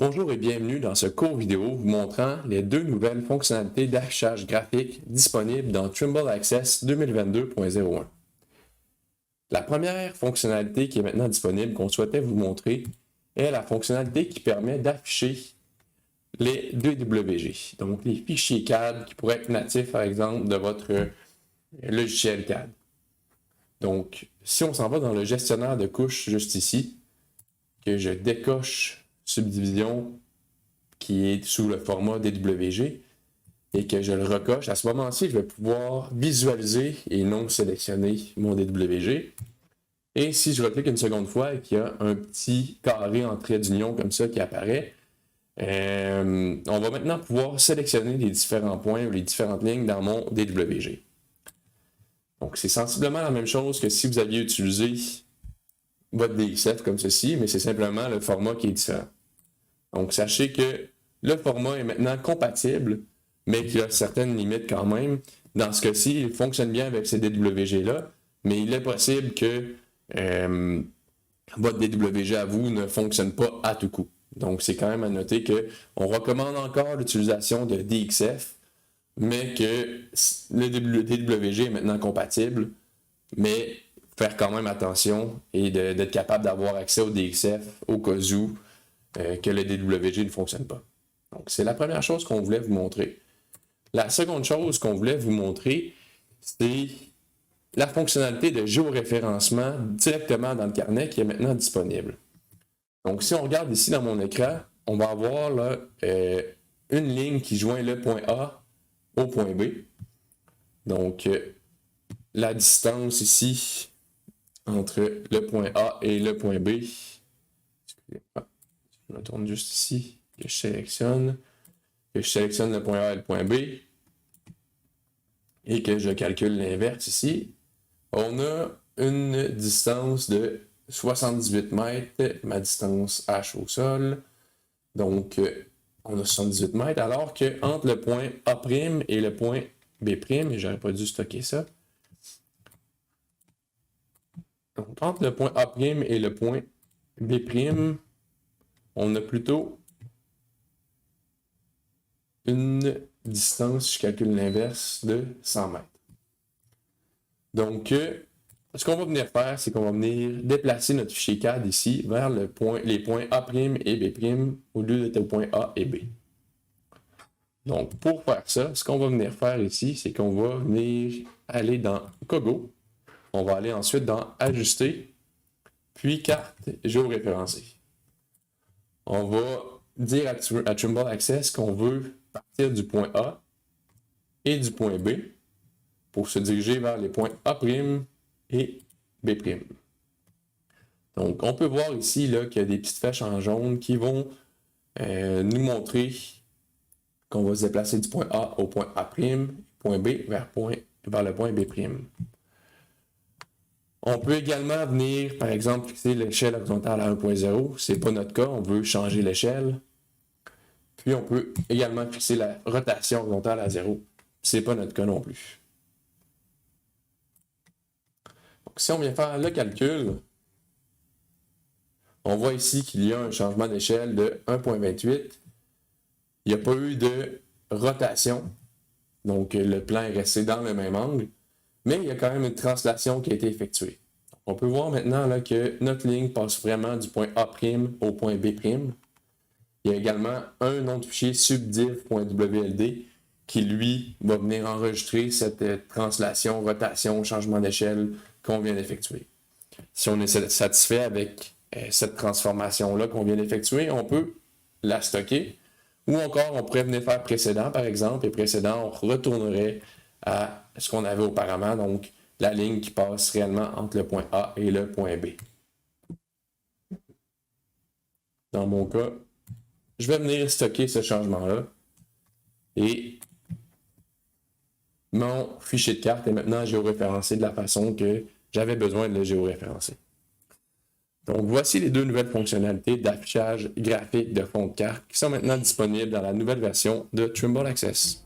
Bonjour et bienvenue dans ce court vidéo vous montrant les deux nouvelles fonctionnalités d'affichage graphique disponibles dans Trimble Access 2022.01. La première fonctionnalité qui est maintenant disponible qu'on souhaitait vous montrer est la fonctionnalité qui permet d'afficher les DWG, donc les fichiers CAD qui pourraient être natifs par exemple de votre logiciel CAD. Donc, si on s'en va dans le gestionnaire de couches juste ici, que je décoche subdivision qui est sous le format DWG et que je le recoche, à ce moment-ci, je vais pouvoir visualiser et non sélectionner mon DWG. Et si je reclique une seconde fois et qu'il y a un petit carré en trait d'union comme ça qui apparaît, on va maintenant pouvoir sélectionner les différents points ou les différentes lignes dans mon DWG. Donc, c'est sensiblement la même chose que si vous aviez utilisé votre DXF comme ceci, mais c'est simplement le format qui est différent. Donc, sachez que le format est maintenant compatible, mais qu'il a certaines limites quand même. Dans ce cas-ci, il fonctionne bien avec ces DWG-là, mais il est possible que votre DWG à vous ne fonctionne pas à tout coup. Donc, c'est quand même à noter qu'on recommande encore l'utilisation de DXF, mais que le DWG est maintenant compatible, mais faire quand même attention et d'être capable d'avoir accès au DXF au cas où que le DWG ne fonctionne pas. Donc, c'est la première chose qu'on voulait vous montrer. La seconde chose qu'on voulait vous montrer, c'est la fonctionnalité de géoréférencement directement dans le carnet qui est maintenant disponible. Donc, si on regarde ici dans mon écran, on va avoir là, une ligne qui joint le point A au point B. Donc, la distance ici entre le point A et le point B. Je me tourne juste ici, que je sélectionne le point A et le point B, et que je calcule l'inverse ici. On a une distance de 78 mètres, ma distance H au sol. Donc, on a 78 mètres, alors qu'entre le point A' et le point B', et j'aurais pas dû stocker ça. Donc, entre le point A' et le point B', on a plutôt une distance, je calcule l'inverse, de 100 mètres. Donc, ce qu'on va venir faire, c'est qu'on va venir déplacer notre fichier CAD ici vers les points A' et B' au lieu d'être au point A et B. Donc, pour faire ça, ce qu'on va venir faire ici, c'est qu'on va venir aller dans Cogo. On va aller ensuite dans Ajuster, puis Carte géoréférencée. On va dire à Trimble Access qu'on veut partir du point A et du point B pour se diriger vers les points A' et B'. Donc, on peut voir ici qu'il y a des petites flèches en jaune qui vont nous montrer qu'on va se déplacer du point A au point A', point B vers le point B'. On peut également venir, par exemple, fixer l'échelle horizontale à 1.0. Ce n'est pas notre cas, on veut changer l'échelle. Puis on peut également fixer la rotation horizontale à 0. Ce n'est pas notre cas non plus. Donc, si on vient faire le calcul, on voit ici qu'il y a un changement d'échelle de 1.28. Il n'y a pas eu de rotation. Donc, le plan est resté dans le même angle. Mais il y a quand même une translation qui a été effectuée. On peut voir maintenant là, que notre ligne passe vraiment du point A' au point B'. Il y a également un nom de fichier subdiv.wld qui, lui, va venir enregistrer cette translation, rotation, changement d'échelle qu'on vient d'effectuer. Si on est satisfait avec cette transformation-là qu'on vient d'effectuer, on peut la stocker. Ou encore, on pourrait venir faire précédent, par exemple, et précédent, on retournerait à ce qu'on avait auparavant, donc la ligne qui passe réellement entre le point A et le point B. Dans mon cas, je vais venir stocker ce changement-là et mon fichier de carte est maintenant géoréférencé de la façon que j'avais besoin de le géoréférencer. Donc, voici les deux nouvelles fonctionnalités d'affichage graphique de fond de carte qui sont maintenant disponibles dans la nouvelle version de Trimble Access.